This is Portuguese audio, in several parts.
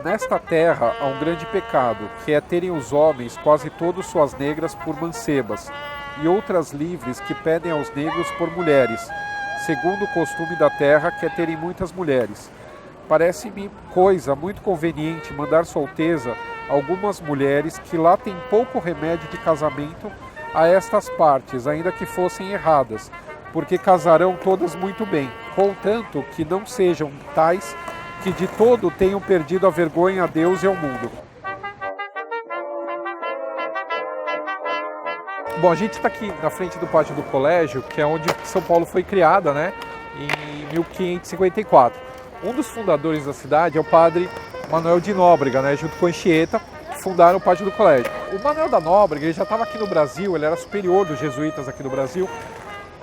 Nesta terra há um grande pecado, que é terem os homens, quase todos suas negras, por mancebas, e outras livres que pedem aos negros por mulheres, segundo o costume da terra, que é terem muitas mulheres. Parece-me coisa muito conveniente mandar solteza algumas mulheres que lá têm pouco remédio de casamento a estas partes, ainda que fossem erradas, porque casarão todas muito bem, contanto que não sejam tais que de todo tenham perdido a vergonha a Deus e ao mundo. Bom, a gente está aqui na frente do pátio do colégio, que é onde São Paulo foi criada, né, em 1554. Um dos fundadores da cidade é o padre Manuel de Nóbrega, né, junto com Anchieta, que fundaram o pátio do colégio. O Manuel da Nóbrega, ele já estava aqui no Brasil, ele era superior dos jesuítas aqui no Brasil,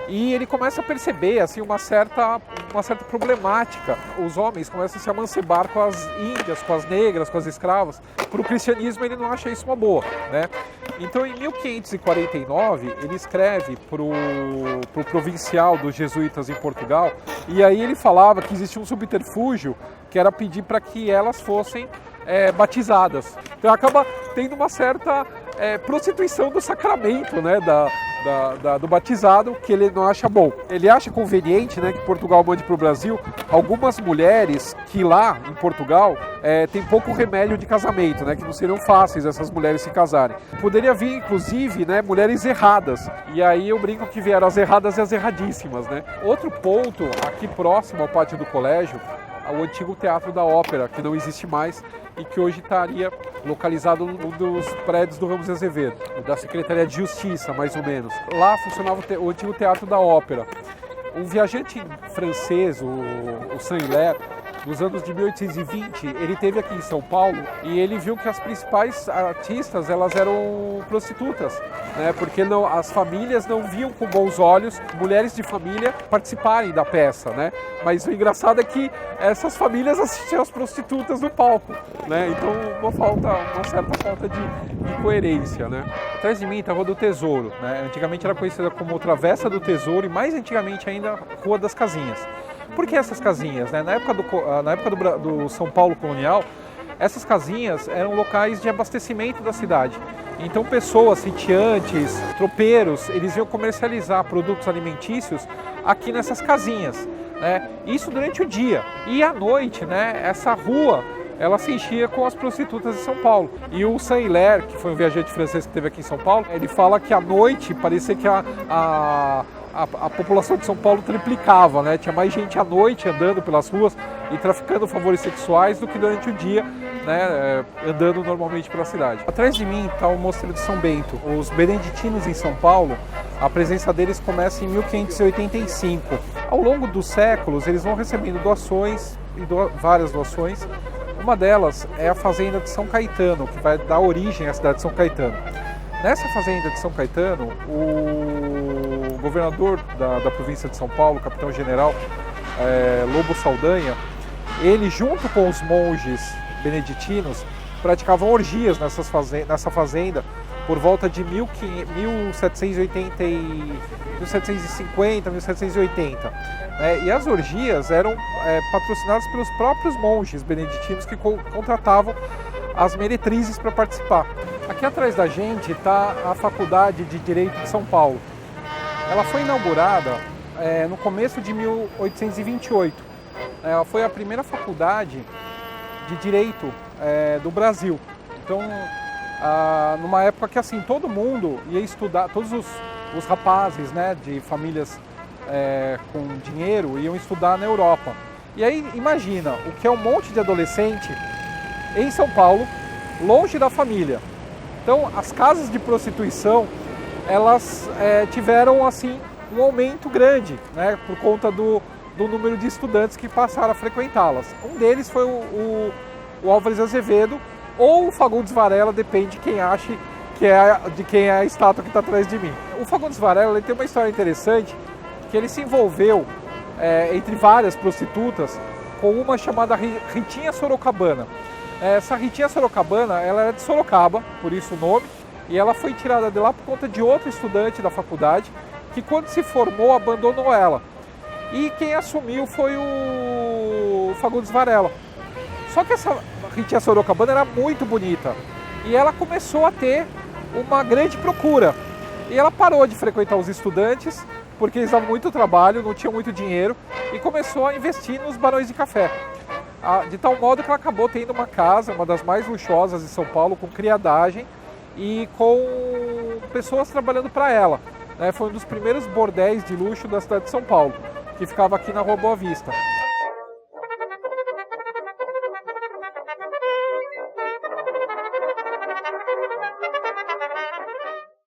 e ele começa a perceber assim, uma certa problemática. Os homens começam a se amancebar com as índias, com as negras, com as escravas. Para o cristianismo ele não acha isso uma boa, né? Então em 1549 ele escreve para o provincial dos jesuítas em Portugal, e aí ele falava que existia um subterfúgio que era pedir para que elas fossem batizadas. Então acaba tendo uma certa prostituição do sacramento, né, do batizado, que ele não acha bom. Ele acha conveniente, né, que Portugal mande para o Brasil algumas mulheres que lá em Portugal tem pouco remédio de casamento, né, que não seriam fáceis essas mulheres se casarem. Poderia vir, inclusive, né, mulheres erradas. E aí eu brinco que vieram as erradas e as erradíssimas, né. Outro ponto, aqui próximo ao pátio do colégio, o antigo Teatro da Ópera, que não existe mais e que hoje estaria localizado num dos prédios do Ramos de Azevedo, da Secretaria de Justiça, mais ou menos. Lá funcionava o antigo Teatro da Ópera. Um viajante francês, o Saint-Hilaire, nos anos de 1820, ele esteve aqui em São Paulo e ele viu que as principais artistas elas eram prostitutas, né? Porque as famílias não viam com bons olhos mulheres de família participarem da peça, né? Mas o engraçado é que essas famílias assistiam as prostitutas no palco, né? Então uma certa falta de coerência, né? Atrás de mim está a Rua do Tesouro, né? Antigamente era conhecida como Travessa do Tesouro e mais antigamente ainda Rua das Casinhas. Por que essas casinhas, né? Na época do São Paulo colonial, essas casinhas eram locais de abastecimento da cidade. Então pessoas, sitiantes, tropeiros, eles iam comercializar produtos alimentícios aqui nessas casinhas, né? Isso durante o dia. E à noite, né, essa rua ela se enchia com as prostitutas de São Paulo. E o Saint-Hilaire, que foi um viajante francês que esteve aqui em São Paulo, ele fala que à noite parecia que a população de São Paulo triplicava, né? Tinha mais gente à noite andando pelas ruas e traficando favores sexuais do que durante o dia, né, andando normalmente pela cidade. Atrás de mim está o Mosteiro de São Bento. Os beneditinos em São Paulo, a presença deles começa em 1585. Ao longo dos séculos, eles vão recebendo doações, várias doações. Uma delas é a Fazenda de São Caetano, que vai dar origem à cidade de São Caetano. Nessa Fazenda de São Caetano, o governador da província de São Paulo, capitão-general Lobo Saldanha, ele junto com os monges beneditinos praticavam orgias nessa fazenda por volta de 1750, 1780. E as orgias eram patrocinadas pelos próprios monges beneditinos que contratavam as meretrizes para participar. Aqui atrás da gente está a Faculdade de Direito de São Paulo. Ela foi inaugurada no começo de 1828. Ela foi a primeira faculdade de Direito do Brasil. Então, numa época que assim todo mundo ia estudar, todos os rapazes, né, de famílias com dinheiro iam estudar na Europa. E aí imagina o que é um monte de adolescente em São Paulo, longe da família. Então as casas de prostituição elas tiveram assim um aumento grande, né, por conta do número de estudantes que passaram a frequentá-las. Um deles foi o Álvares Azevedo ou o Fagundes Varela, depende de quem ache de quem é a estátua que está atrás de mim. O Fagundes Varela ele tem uma história interessante, que ele se envolveu entre várias prostitutas com uma chamada Ritinha Sorocabana. Essa Ritinha Sorocabana, ela era de Sorocaba, por isso o nome, e ela foi tirada de lá por conta de outro estudante da faculdade que quando se formou abandonou ela. E quem assumiu foi o Fagundes Varela. Só que essa Ritinha Sorocabana era muito bonita e ela começou a ter uma grande procura. E ela parou de frequentar os estudantes, porque eles davam muito trabalho, não tinham muito dinheiro, e começou a investir nos barões de café. De tal modo que ela acabou tendo uma casa, uma das mais luxuosas de São Paulo, com criadagem e com pessoas trabalhando para ela. Foi um dos primeiros bordéis de luxo da cidade de São Paulo, que ficava aqui na Rua Boa Vista.